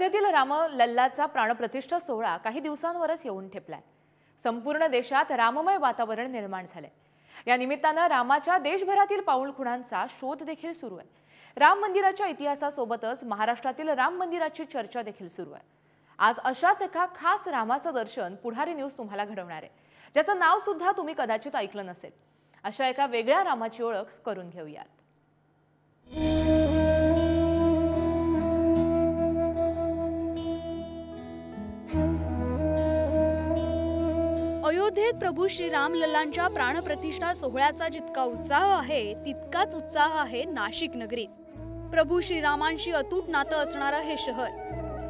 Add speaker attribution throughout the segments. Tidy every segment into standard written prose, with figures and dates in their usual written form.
Speaker 1: अयोध्येतील रामलल्लाचा प्राणप्रतिष्ठा सोहळा काही दिवसांवरच येऊन ठेपलाय। संपूर्ण देशात राममय वातावरण निर्माण झाले। या निमित्ताने रामाच्या देशभरातील पाऊलखुणांचा शोध देखील सुरू आहे। राम मंदिराच्या इतिहासासोबतच महाराष्ट्रातील राम मंदिराची चर्चा देखील सुरू आहे। आज अशाच एका खास रामाचं दर्शन पुढारी न्यूज तुम्हाला घडवणार आहे, ज्याचं नाव सुद्धा तुम्ही कदाचित ऐकलं नसेल। अशा एका वेगळ्या रामाची ओळख करून घेऊयात।
Speaker 2: अयोध्येत प्रभू श्री रामलल्लांच्या प्राणप्रतिष्ठा सोहळ्याचा जितका उत्साह आहे तितकाच उत्साह आहे नाशिक नगरीत। प्रभू श्रीरामांशी अतूट नातं असणारं हे शहर,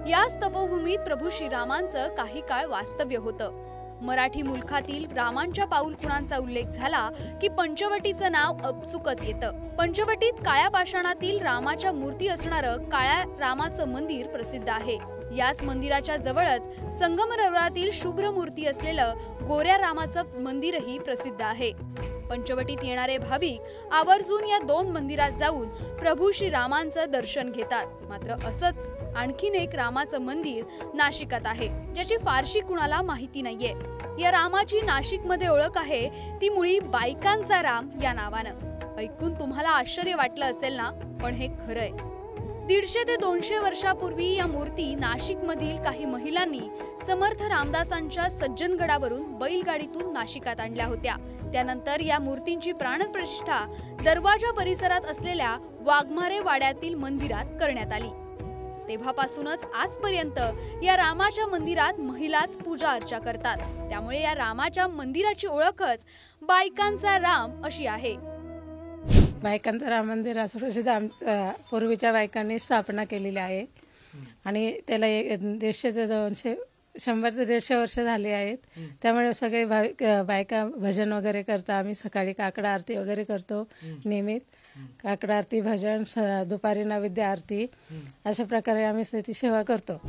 Speaker 2: याच तपोभूमीत प्रभू श्रीरामांचं काही काळ वास्तव्य होतं। मराठी मुलखातील रामांच्या पाऊलखुणांचा उल्लेख झाला की पंचवटीचं नाव अपसुकच येतं। पंचवटीत काळ्या पाषाणातील रामाच्या मूर्ती असणारं काळ्या रामाचं मंदिर प्रसिद्ध आहे। याच मंदिराच्या जवळच संगमरवरातील शुभ्र मूर्ती असलेलं गोऱ्या रामाचं मंदिरही प्रसिद्ध आहे। पंचवटीत येणारे भाविक आवर्जून या दोन मंदिरात जाऊन प्रभू श्री रामांचं दर्शन घेतात। मात्र असंच आणखीन एक रामाचं मंदिर नाशिकात आहे, ज्याची फारशी कुणाला माहिती नाहीये। या रामाची नाशिकमध्ये ओळख आहे ती मुळी बायकांचा राम या नावानं। ऐकून तुम्हाला आश्चर्य वाटलं असेल ना, पण हे खरंय। 150 ते 200 वर्षापूर्वी या मूर्ती नाशिकमधील काही महिलांनी समर्थ रामदासांच्या सज्जनगडावरून बैलगाडीतून नाशिकात आणल्या होत्या। त्यानंतर या मूर्तींची प्राणप्रतिष्ठा दरवाजा परिसरात असलेल्या वाघमारे वाड्यातील मंदिरात करण्यात आली। तेव्हापासूनच आजपर्यंत या रामाच्या मंदिरात महिलाच पूजा अर्चा करतात। त्यामुळे या रामाच्या मंदिराची ओळखच बायकांचा राम अशी आहे।
Speaker 3: बायकांचं राम मंदिर असं प्रसिद्ध पूर्वीच्या बायकांनी स्थापना केलेली आहे आणि त्याला 150 ते 200 100 ते 150 वर्ष झाली आहेत। त्यामुळे सगळे बायका भजन वगैरे करतात। आम्ही सकाळी काकड आरती वगैरे करतो नियमित। काकड आरती, भजन, दुपारी नैवेद्य आरती, अशा प्रकारे आम्ही त्याची सेवा करतो।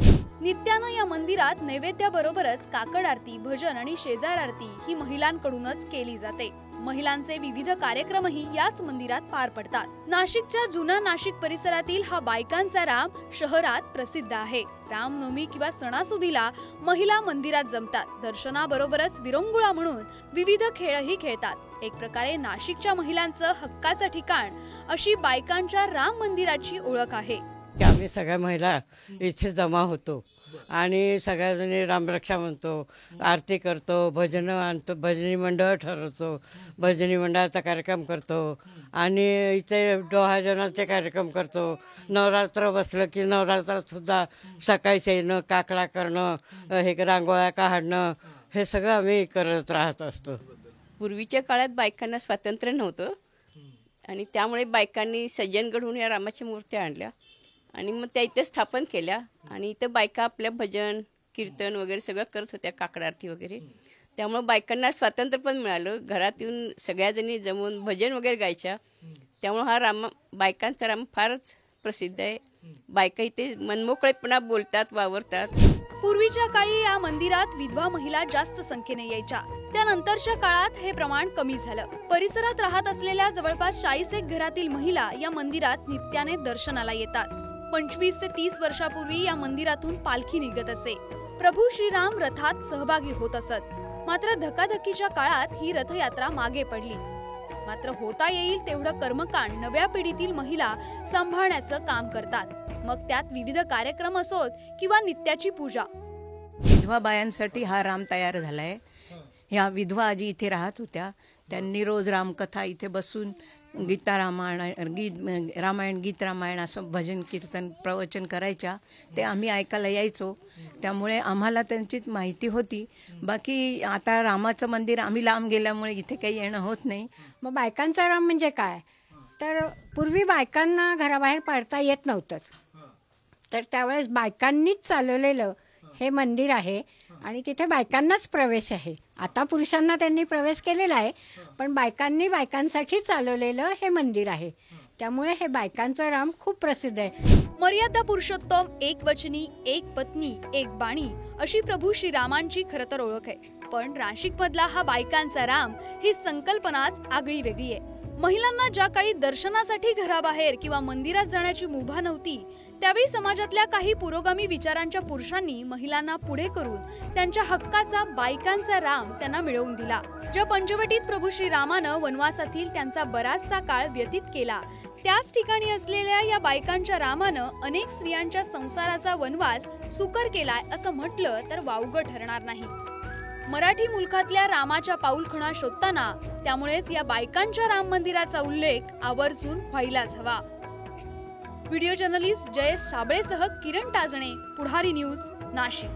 Speaker 2: नित्यानं या मंदिरात नैवेद्याबरोबरच काकड आरती, भजन आणि शेजार आरती ही महिलांकडूनच केली जाते। महिलांचे विविध कार्यक्रमही याच मंदिरात पार पडतात। नाशिकच्या जुना नाशिक परिसरातील हा बायकांचा राम शहरात प्रसिद्ध आहे। रामनवमी किंवा सणासुदीला महिला मंदिरात जमतात। दर्शनाबरोबरच विरंगुळा म्हणून विविध खेळही खेळतात। एक प्रकारे नाशिकच्या महिलांचं हक्काचं ठिकाण अशी बायकांच्या राम मंदिराची ओळख आहे।
Speaker 4: आम्ही सगळ्या महिला इथे जमा होतो आणि सगळ्याजणी रामरक्षा म्हणतो, आरती करतो, भजन आणतो, भजनी मंडळ ठरवतो, भजनी मंडळाचा कार्यक्रम करतो आणि इथे डोहाजनाचे कार्यक्रम करतो। नवरात्र बसलं की नवरात्रात सुद्धा सकाळीच येणं, काकडा करणं, हे रांगोळ्या काढणं, हे सगळं आम्ही करत राहत असतो।
Speaker 5: पूर्वीच्या काळात बायकांना स्वातंत्र्य नव्हतं आणि त्यामुळे बायकांनी सज्जनगडहून या रामाच्या मूर्त्या आणल्या आणि मग त्या इथे स्थापन केल्या आणि इथं बायका आपल्या भजन कीर्तन वगैरे सगळं करत होत्या, काकड आरती वगैरे। त्यामुळे बायकांना स्वातंत्र्य पण मिळालं। घरात येऊन सगळ्याजणी जमून भजन वगैरे गायच्या। त्यामुळे हा बायकांचा राम फारच प्रसिद्ध आहे। बायका इथे मनमोकळेपणा बोलतात, वावरतात।
Speaker 2: पूर्वीच्या काळी या मंदिरात विधवा महिला जास्त संख्येने यायच्या। त्यानंतरच्या काळात हे प्रमाण कमी झालं। परिसरात राहत असलेल्या जवळपास 40 घरातील महिला या मंदिरात नित्याने दर्शनाला येतात। 25 ते 30 वर्षापूर्वी या मंदिरातून पालखी निघत असे। प्रभू श्रीराम रथात सहभागी होत असत। मात्र धकाधकीच्या काळात ही रथयात्रा मागे पडली। मात्र होता येईल तेवढं कर्मकांड नव्या पिढीतील महिला सांभाळण्याचं काम करतात। मग त्यात विविध कार्यक्रम असोत किंवा नित्याची पूजा।
Speaker 6: विधवा बायांसाठी हा राम तयार झालाय। ह्या विधवा आजी इथे राहत होत्या, त्यांनी रोज रामकथा इथे बसून रामायण गीत रामायण असं भजन कीर्तन प्रवचन करायच्या। ते आम्ही ऐकायला यायचो, त्यामुळे आम्हाला त्यांचीच माहिती होती। बाकी आता रामाचं मंदिर आम्ही लांब गेल्यामुळे इथे काही येणं होत नाही।
Speaker 7: मग बायकांचा राम म्हणजे काय, तर पूर्वी बायकांना घराबाहेर पडता येत नव्हतंच, तर त्यावेळेस बायकांनीच चालवलेलं हे मंदिर आहे आणि तिथे बायकांनाच प्रवेश आहे। आता पुरुषांना त्यांनी प्रवेश केलेला आहे, पण बायकांसाठी चालवलेलं हे मंदिर आहे। त्यामुळे हे बायकांचा राम खूप प्रसिद्ध आहे।
Speaker 2: मर्यादा पुरुषोत्तम, एक वचनी, एक पत्नी, एक बाणी अशी प्रभू श्रीरामांची खरं तर ओळख आहे। पण नाशिक मधला हा बायकांचा राम ही संकल्पनाच आगळी वेगळी आहे। महिलांना ज्या काळी दर्शनासाठी घराबाहेर किंवा मंदिरात जाण्याची मुभा नव्हती, त्यावेळी समाजातल्या काही पुरोगामी विचारांच्या पुरुषांनी महिलांना पुढे करून त्यांच्या हक्काचा बायकांचा राम त्यांना मिळवून दिला. ज्या पंचवटीत प्रभू श्रीरामानं वनवासातील त्यांचा बराचसा काळ व्यतीत केला, त्याच ठिकाणी असलेल्या या बायकांच्या रामानं अनेक स्त्रियांच्या संसाराचा वनवास सुकर केलाय असं म्हटलं तर वावगं ठरणार नाही. मराठी मुलखातल्या रामाच्या पाऊलखुणा शोधताना त्यामुळेच या बायकांच्या राम मंदिराचा उल्लेख आवर्जून व्हायलाच हवा. व्हिडिओ जर्नलिस्ट जयेश साबळेसह किरण टाजणे, पुढारी न्यूज, नाशिक.